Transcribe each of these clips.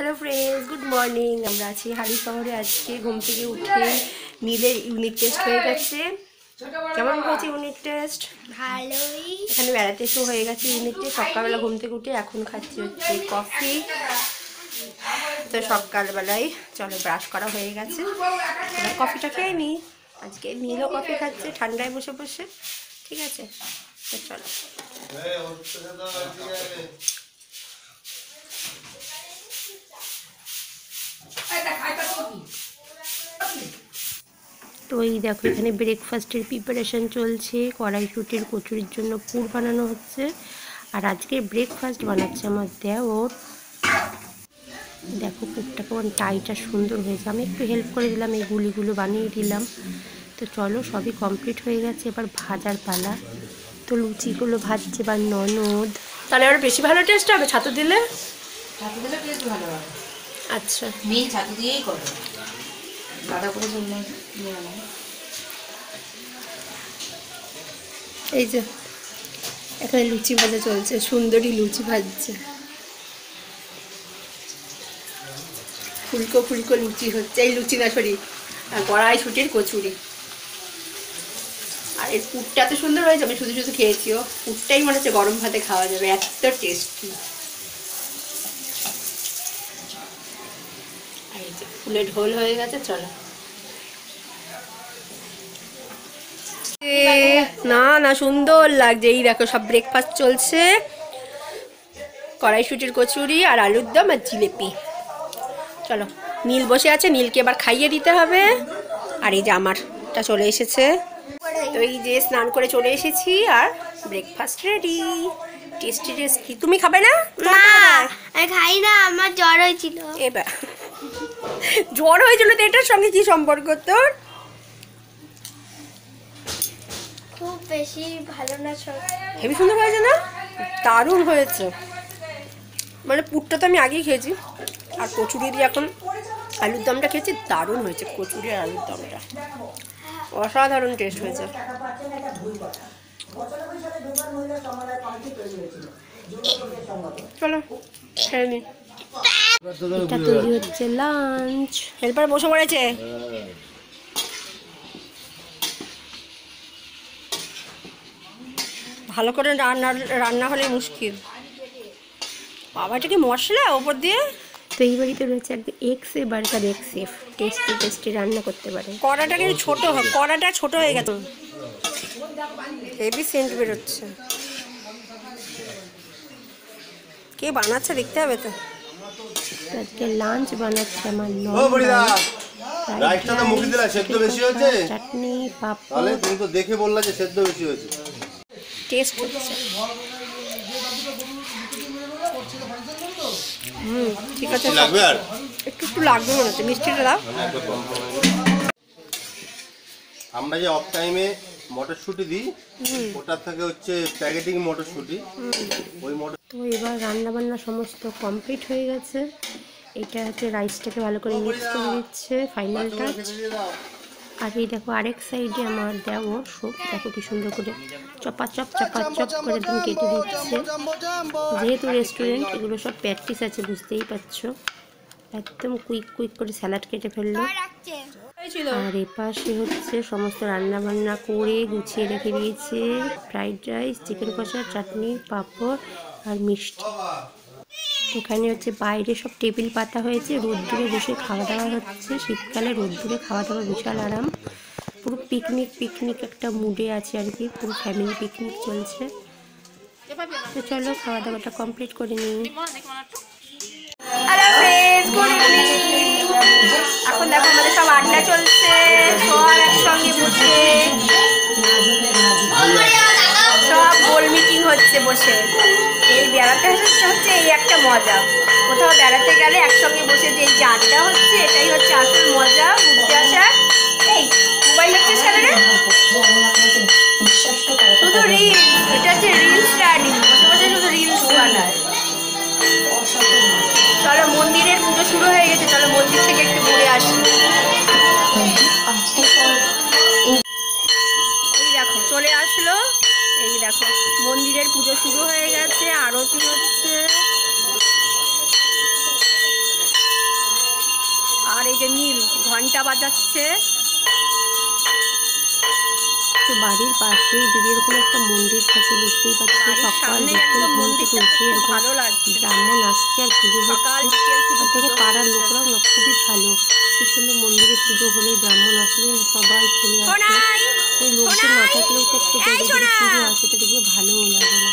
Hello friends good morning আমরা আছি হালি শহরে। আজকে ঘুম থেকে উঠে নীলের ইউনিট টেস্ট হয়ে গেছে। কেমন হয়েছে ইউনিট টেস্ট? ভালোই। এখানে বেড়াতে এসে হয়ে গেছে ইউনিট টেস্ট। সকালবেলা ঘুম থেকে উঠে এখন খাচ্ছি হচ্ছে কফি। তো সকালবেলায় চলো ব্রাশ করা হয়ে গেছে, এবার কফিটা খেয়ে নিই। আজকে নীলও কফি খাচ্ছে ঠান্ডায় বসে বসে, ঠিক আছে? তো চলো। তো এই দেখো এখানে ব্রেকফাস্টের প্রিপারেশন চলছে। কড়াইশুটির কচুরির জন্য পুর বানানো হচ্ছে। আর আজকে ব্রেকফাস্ট বানাচ্ছে আমার দেওর। দেখো পুরটা কেমন টাইট আর সুন্দর হয়েছে। আমি একটু হেল্প করে দিলাম, এই গুলিগুলো বানিয়ে দিলাম। তো চলো সবই কমপ্লিট হয়ে গেছে, এবার ভাজার পালা। তো লুচিগুলো ভাজছে বা ননদ। তাহলে আবার বেশি ভালো টেস্ট হবে ছাতু দিলে? ছাতু দিলে টেস্ট ভালো হবে। আচ্ছা, মেয়ে ছাতু দিয়েই করবে, আলাদা করে জন্য। এই যে এখানে লুচি ভাজা চলছে, সুন্দরী লুচি ভাজছে। ফুলকো ফুলকো লুচি হচ্ছে, এই লুচি না সরি কড়াইশুটির কচুরি। আর এর পুরটা এত সুন্দর হয়েছে, আমি শুধু শুধু খেয়েছিও। পুরটাই মনে হচ্ছে গরম ভাতে খাওয়া যাবে, এত টেস্টি। আর এই যে ফুলে ঢোল হয়ে গেছে, চলো। না না সুন্দর লাগছে। এই দেখো সব ব্রেকফাস্ট চলছে, কড়াইশুটির কচুরি আর আলুর দম আর জিলেপি। চলো, নীল বসে আছে, নীলকে এবার খাইয়ে দিতে হবে। আর এই যে আমারটা চলে এসেছে। তো এই যে স্নান করে চলে এসেছি আর ব্রেকফাস্ট রেডি। Tasty tasty. তুমি খাবে না? না আমি খাই না, আমার জ্বর হয়েছিল। এবার জ্বর হয়েছিল তো এটার সঙ্গে কি সম্পর্ক তোর? খুব বেশি ভালো না সব। হেবি সুন্দর হয়েছে না? দারুণ হয়েছে। মানে পুরটা তো আমি আগেই খেয়েছি, আর কচুরি দিয়ে এখন আলুর দমটা খেয়েছি, দারুণ হয়েছে। কচুরি আর আলুর দমটা অসাধারণ টেস্ট হয়েছে। চলো খেয়ে নি। এটা তৈরি হচ্ছে লাঞ্চ। হেল্পার বসে পড়েছে। ভালো করে রান্না হলে মুশকিল। বাবা এটা কি মশলা ওপর দিয়ে? তো এই বাড়িতে রয়েছে একদম এক্সে বার্গার এক্সেফ, টেস্টি টেস্টি রান্না করতে পারে। কড়াটা কিন্তু ছোট হয়, কড়াটা ছোট হয়ে গেছে, হেভি সেন্ট বেরোচ্ছে। কে বানাচ্ছে দেখতে হবে তো। আজকে লাঞ্চ বানাচ্ছে আমার চাটনি পাপড়। তুমি তো দেখে বললা যে সেদ্ধ বেশি হয়েছে। টেস্ট হচ্ছে। ঠিক আছে, লাগবে আর একটু একটু লাগবে মনে হচ্ছে। মিষ্টিটা দাও। আমরা যে অফ টাইমে মটরশুঁটি দিই, ওটার থেকে হচ্ছে প্যাকেটিং মটরশুঁটি, ওই মটর। তো এবার রান্না বান্না সমস্ত কমপ্লিট হয়ে গেছে। এটা হচ্ছে রাইসটাকে ভালো করে মিক্স করে দিচ্ছে, ফাইনাল টাচ। আর এই দেখো আরেক সাইডে আমার দেওর সব দেখো কি সুন্দর করে চপাচপ করে একদম কেটে দিচ্ছে। যেহেতু রেস্টুরেন্ট, এগুলো সব প্র্যাকটিস আছে, বুঝতেই পারছো। একদম কুইক কুইক করে স্যালাড কেটে ফেললো। আর এপাশে হচ্ছে সমস্ত রান্না বান্না করে গুছিয়ে রেখে দিয়েছে। ফ্রাইড রাইস, চিকেন কষা, চাটনি, পাঁপড় আর মিষ্টি। এখানে হচ্ছে বাইরে সব টেবিল পাতা হয়েছে, রোদ্দুরে বসে খাওয়া দাওয়া হচ্ছে। শীতকালে রোদ্দুরে খাওয়া দাওয়া বিশাল আরাম। পুরো পিকনিক পিকনিক একটা মুডে আছে আর কি, পুরো ফ্যামিলি পিকনিক চলছে। তো চলো খাওয়া দাওয়াটা কমপ্লিট করে নিই। Hello friends, good evening. এখন দেখো আমাদের সব আড্ডা চলছে, সব একসঙ্গে বসে সব গোল মিটিং হচ্ছে বসে। এই বেড়াতে হচ্ছে এই একটা মজা। কোথাও বেড়াতে গেলে একসঙ্গে বসে যে এই যে আড্ডা হচ্ছে, এটাই হচ্ছে আসল মজা, ঘুরতে আসার। এই মোবাইল হচ্ছে স্যারের শুধু রিলস, এটা হচ্ছে রিলস স্টাডি, বসে বসে শুধু রিলস বানায়। চলো মন্দিরের পুজো শুরু হয়ে গেছে, চলো মন্দির থেকে একটু ঘুরে আসি। এই দেখো চলে আসলো, এই দেখো মন্দিরের পুজো শুরু হয়ে গেছে, আরতি হচ্ছে। এই যে নীল ঘন্টা বাজাচ্ছে। তো বাড়ির পাশে যদি এরকম একটা মন্দির থাকে বুঝতেই পারছি সকাল বিকেল ঘুম থেকে উঠে এরকম ভালো লাগছে, ব্রাহ্মণ আসছে আর পুজো হচ্ছে। আর দেখো পাড়ার লোকরাও না খুবই ভালো, কি সুন্দর মন্দিরে পুজো হলে ব্রাহ্মণ আসলে সবাই চলে আসে। ওই লোকজন না থাকলেও তো একটা জায়গায় যদি পুজো আসে সেটা দেখবে ভালোও লাগে না।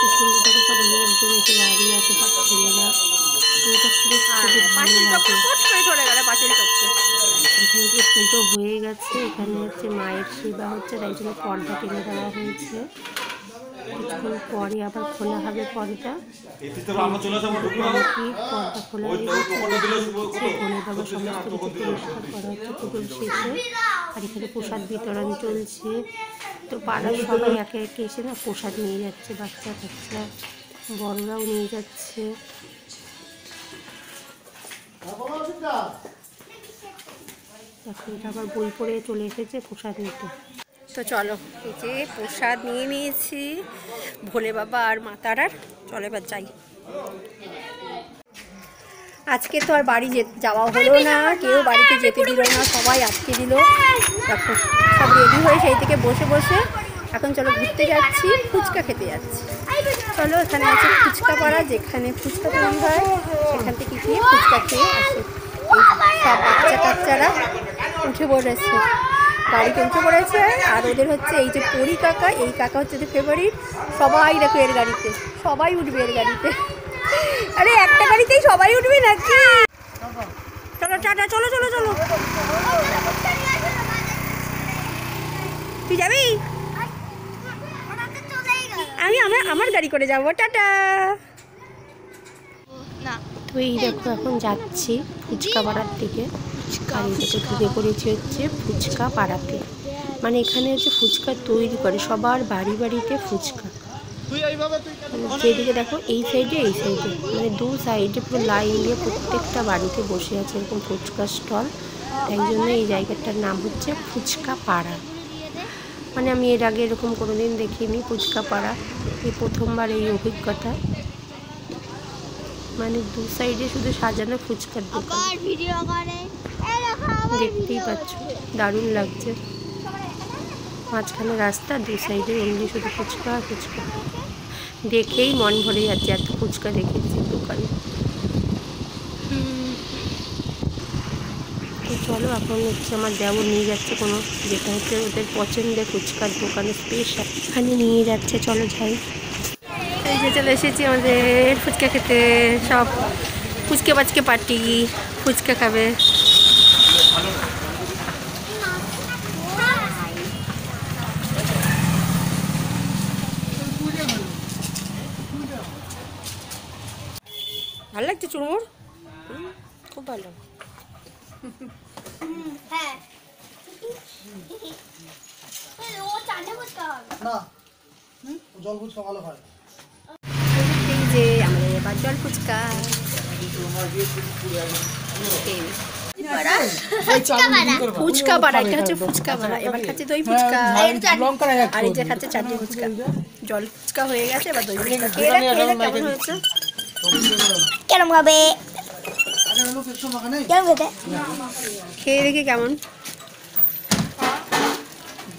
কি সুন্দর দেখো সব লোকজন এসে দাঁড়িয়ে আছে, সব ছেলেরা, পুজোটা খুবই ভালো লাগে। এখানে যে পুজো হয়ে গেছে, এখানে হচ্ছে মায়ের সেবা হচ্ছে, তাই জন্য পর্দা টেনে দেওয়া হয়েছে। কিছুক্ষণ পরে আবার খোলা হবে পর্দা। পর্দা খোলা হয়ে গেছে, ভোলে বাবা সমস্ত কিছু পরিষ্কার করা হচ্ছে পুজোর শেষে। আর এখানে প্রসাদ বিতরণ চলছে। তো পাড়ার সবাই একে একে এসে না প্রসাদ নিয়ে যাচ্ছে, বাচ্চা কাচ্চা বড়রাও নিয়ে যাচ্ছে। এখন এটা আবার বই পড়ে চলে এসেছে প্রসাদ নিতে। তো চলো, এই যে প্রসাদ নিয়ে নিয়েছি ভোলে বাবা আর মা তারার। চলো এবার যাই। আজকে তো আর বাড়ি যাওয়া হলো না, কেউ বাড়িতে যেতে দিল না, সবাই আটকে দিল। দেখো সব রেডি হয়ে সেই থেকে বসে বসে এখন চলো ঘুরতে যাচ্ছি, ফুচকা খেতে যাচ্ছি। চলো, এখানে আছে ফুচকা পাড়া, যেখানে ফুচকা তৈরি হয় সেখান থেকে গিয়ে ফুচকা খেয়ে আসে। সব বাচ্চা কাচ্চারা উঠে পড়েছে, গাড়িতে উঠে পড়েছে। আর ওদের হচ্ছে এই যে পরি কাকা, এই কাকা হচ্ছে যে ফেভারিট, সবাই দেখো এর গাড়িতে, সবাই উঠবে এর গাড়িতে। আরে একটা গাড়িতেই সবাই উঠবে নাকি? চলো টাটা, চলো চলো চলো। তুই যাবি? আমি আমার গাড়ি করে যাবো, টাটা। তো এই দেখো এখন যাচ্ছি ফুচকা পাড়ার দিকে। আর এটাকে ঢুকে পড়েছি হচ্ছে ফুচকা পাড়াতে, মানে এখানে হচ্ছে ফুচকা তৈরি করে, সবার বাড়ি বাড়িতে ফুচকা। যেদিকে দেখো এই সাইডে এই সাইডে, মানে দু সাইডে পুরো লাইন দিয়ে প্রত্যেকটা বাড়িতে বসে আছে এরকম ফুচকা স্টল। তাই জন্য এই জায়গাটার নাম হচ্ছে ফুচকা পাড়া। মানে আমি এর আগে এরকম কোনোদিন দেখিনি ফুচকা পাড়া, এই প্রথমবার এই অভিজ্ঞতা। মানে দু সাইডে শুধু সাজানো ফুচকার দোকান, দেখতেই পাচ্ছ দারুণ লাগছে। মাঝখানে রাস্তা, দু সাইডে অমনি শুধু ফুচকা আর ফুচকা, দেখেই মন ভরে যাচ্ছে, এত ফুচকা দেখেছি দোকানে। তো চলো, এখন হচ্ছে আমার দেওর নিয়ে যাচ্ছে কোনো, যেটা হচ্ছে ওদের পছন্দের ফুচকার দোকানে স্পেশাল, এখানে নিয়ে যাচ্ছে। চলো যাই। এই যে চলে এসেছি আমাদের ফুচকা খেতে, সব ফুচকে বাচকে পার্টি, ফুচকা খাবে। ভালো লাগছে চুরমুর, খুব ভালো। হ্যাঁ জল ফুচকা ভালো হয়। এই যে আমাদের এবার জল ফুচকা, ফুচকা পাড়া, এটা হচ্ছে ফুচকা পাড়া। এবার খাচ্ছে দই ফুচকা, আর এই যে খাচ্ছে চাটনি ফুচকা। জল ফুচকা হয়ে গেছে, এবার দই ফুচকা। খেয়ে দেখ কেমন হয়েছে। কেরম খাবে? খেয়ে দেখি কেমন।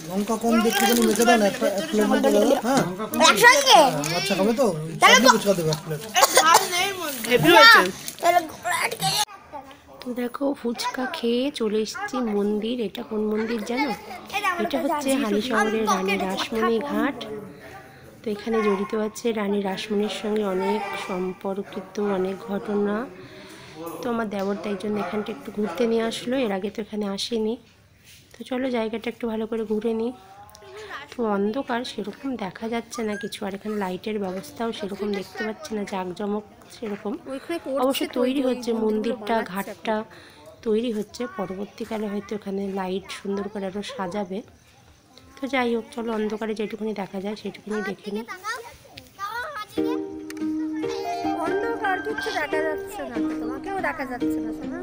লঙ্কা কম দেখতে গেলে মেখে দেন, এক প্লেট মতো দেবো। হ্যাঁ একসঙ্গে আচ্ছা খাবে তো চাটনি ফুচকা দেবো এক প্লেট। হেভি হয়েছে। তো দেখো ফুচকা খেয়ে চলে এসেছি মন্দির। এটা কোন মন্দির জানো? এটা হচ্ছে হালিশহরের রানী রাসমণি ঘাট। তো এখানে জড়িত আছে রানী রাসমণির সঙ্গে অনেক সম্পর্কিত অনেক ঘটনা। তো আমার দেওর তাই জন্য এখানটা একটু ঘুরতে নিয়ে আসলো, এর আগে তো এখানে আসেনি। তো চলো জায়গাটা একটু ভালো করে ঘুরে নিই। তো অন্ধকার, সেরকম দেখা যাচ্ছে না কিছু, আর এখানে লাইটের ব্যবস্থাও সেরকম দেখতে পাচ্ছি না, জাঁকজমক সেরকম। অবশ্য তৈরি হচ্ছে মন্দিরটা, ঘাটটা তৈরি হচ্ছে, পরবর্তীকালে হয়তো এখানে লাইট সুন্দর করে আরও সাজাবে। তো যাই হোক, চলো অন্ধকারে যেটুকুনি দেখা যায় সেটুকুনি দেখে নিই। অন্ধকার কিছু দেখা যাচ্ছে না, তোমাকেও দেখা যাচ্ছে না শোনা।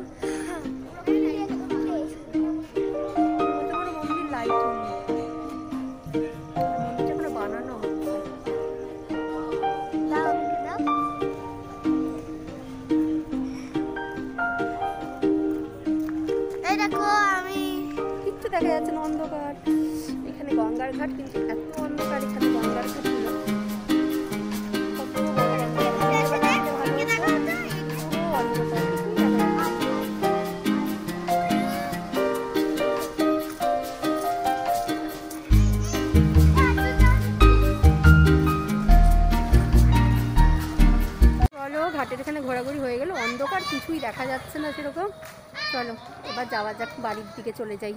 লাইট বানানো হচ্ছে। যাচ্ছে না, অন্ধকার। এখানে গঙ্গার ঘাট, কিন্তু এত অন্ধকার এখানে গঙ্গার ঘাট ছিল। কত ভালো লাগছে, দিনের বেলা আসতে ভালো হতো, পুরো অন্ধকার, কিছুই দেখা যাচ্ছে না। চলো, ঘাটের এখানে ঘোরাঘুরি হয়ে গেল, অন্ধকার, কিছুই দেখা যাচ্ছে না সেরকম। চলো এবার যাওয়া যাক, বাড়ির দিকে চলে যাই।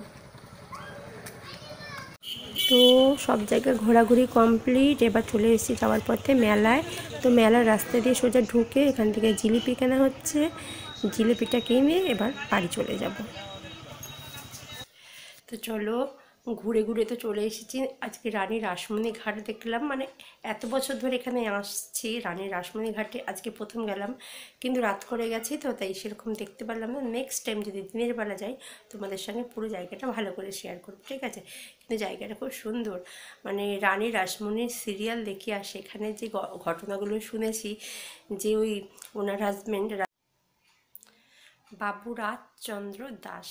তো সব জায়গায় ঘোরাঘুরি কমপ্লিট, এবার চলে এসেছি যাওয়ার পথে মেলায়। তো মেলার রাস্তা দিয়ে সোজা ঢুকে এখান থেকে জিলিপি কেনা হচ্ছে, জিলিপিটা কিনে এবার বাড়ি চলে যাব। তো চলো, ঘুরে ঘুরে তো চলে এসেছি। আজকে রানী রাসমণি ঘাট দেখলাম, মানে এত বছর ধরে এখানে আসছি রানী রাসমণি ঘাটে, আজকে প্রথম গেলাম, কিন্তু রাত করে গেছি তো তাই সেরকম দেখতে পারলাম না। নেক্সট টাইম যদি দিনের বেলা যাই তোমাদের সঙ্গে পুরো জায়গাটা ভালো করে শেয়ার করবো, ঠিক আছে? কিন্তু জায়গাটা খুব সুন্দর, মানে রানী রাসমণির সিরিয়াল দেখি আর সেখানে যে ঘটনাগুলো শুনেছি, যে ওই ওনার হাজব্যান্ড বাবু রাজচন্দ্র দাস,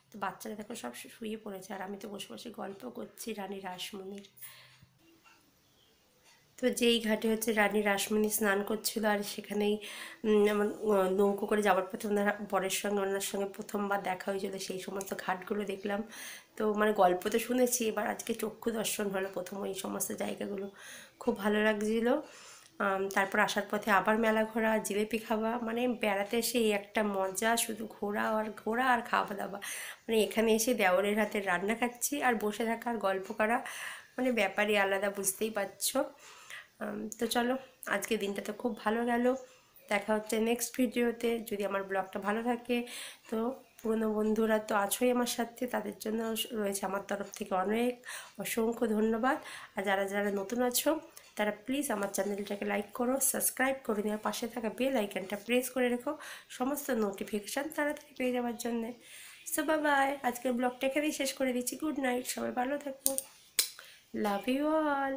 তো বাচ্চারা দেখো সব শুয়ে পড়েছে আর আমি তো বসে বসে গল্প করছি রানী রাসমণির। তো যেই ঘাটে হচ্ছে রানী রাসমণি স্নান করছিল, আর সেখানেই আমার নৌকো করে যাওয়ার পথে ওনার সঙ্গে প্রথমবার দেখা হয়েছিল, সেই সমস্ত ঘাটগুলো দেখলাম। তো মানে গল্প তো শুনেছি, এবার আজকে চক্ষু দর্শন হলো প্রথম ওই সমস্ত জায়গাগুলো, খুব ভালো লাগছিল। তারপর আসার পথে আবার মেলা ঘোরা, জিলিপি খাওয়া, মানে বেড়াতে এসে এই একটা মজা, শুধু ঘোরা আর খাওয়া দাওয়া। মানে এখানে এসে দেওরের হাতে রান্না খাচ্ছি আর বসে থাকা আর গল্প করা, মানে ব্যাপারই আলাদা, বুঝতেই পারছো। তো চলো, আজকে দিনটা তো খুব ভালো গেল, দেখা হচ্ছে নেক্সট ভিডিওতে। যদি আমার ব্লগটা ভালো থাকে তো পুরনো বন্ধুরা তো আছোই আমার সাথে, তাদের জন্য রয়েছে আমার তরফ থেকে অনেক অসংখ্য ধন্যবাদ। আর যারা যারা নতুন আছো তারা প্লিজ আমার চ্যানেলটাকে লাইক করো, সাবস্ক্রাইব করে নিয়ে পাশে থাকা বেল আইকনটা প্রেস করে রেখো সমস্ত নোটিফিকেশান তাড়াতাড়ি পেয়ে যাওয়ার জন্যে। সো বাই, আজকের ব্লগটা এখানেই শেষ করে দিচ্ছি। গুড নাইট, সবাই ভালো থাকো, লাভ ইউ অল।